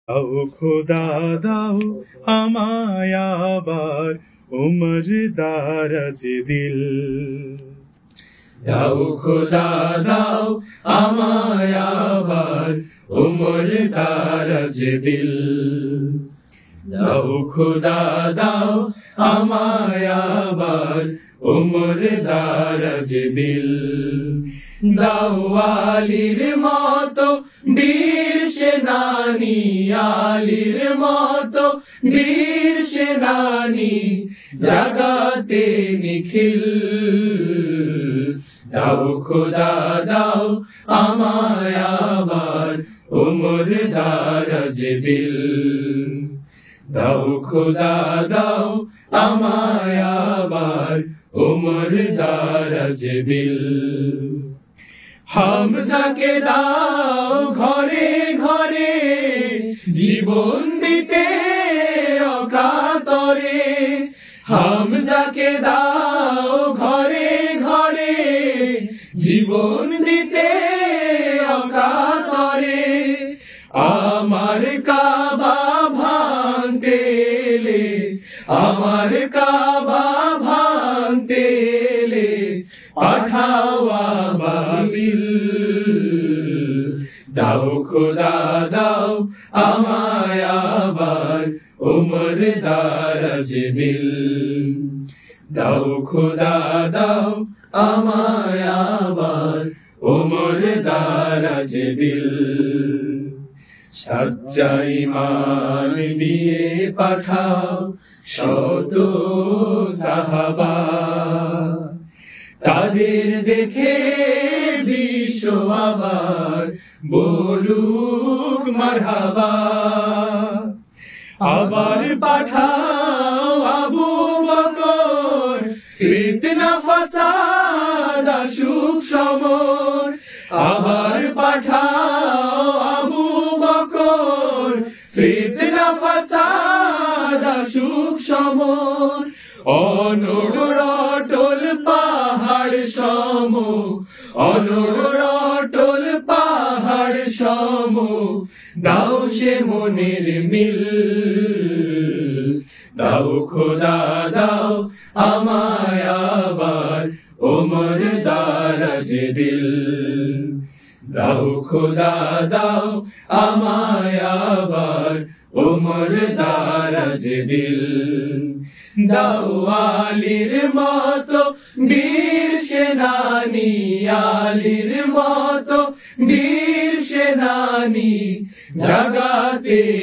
দাও খোদা দাও আমায় আবার উমর দারাজ দিল। দাও খোদা দাও আমায় আবার উমর দারাজ দিল। দাও খোদা দাও আমায় আবার উমর দারাজ দিল। দাও আলীর মতো বীর সেনানী, আলীর মতো বীর সেনানী জাগাতে নিখিল। দাও খোদা দাও আমায় আবার উমর দারাজ দিল। দাও খোদা দাও আমায় আবার উমর দারাজ দিল। হামজাকে দাও ঘরে ঘরে জীবন দিতে অকাতরে। হামজাকে দাও ঘরে ঘরে জীবন দিতে অকাতরে। আমার কাবা ভাঙতে এলে, আমার কাবা ভাঙতে এলে পাঠাও আবাবিল। দাও খোদা দাও আমায় আবার উমর দারাজ দিল। দাও খোদা দাও আমায় আবার উমর দারাজ দিল। সচ্চা ঈমান দিয়ে পাঠাও শত সাহাবা, তাদের দেখে বিশ্ব আবার বলুক মারহাবা। আবার পাঠাও আবু বকর, ফিতনা ফাসাদ আসুক সমর। আবার পাঠাও আবু বকর, ফিতনা ফাসাদ আসুক সমর। অনড় অটল পাহাড় সম, অনড় অটল পাহাড় সম দাও সে মনের মিল। দাও খোদা দাও আমায় আবার উমর দারাজ দিল। দাও খোদা দাও আমায় আবার উমর দারাজ দিল। দাও আলীর মতো বীর সেনানী, আলীর মতো বীর সেনানী জাগাতে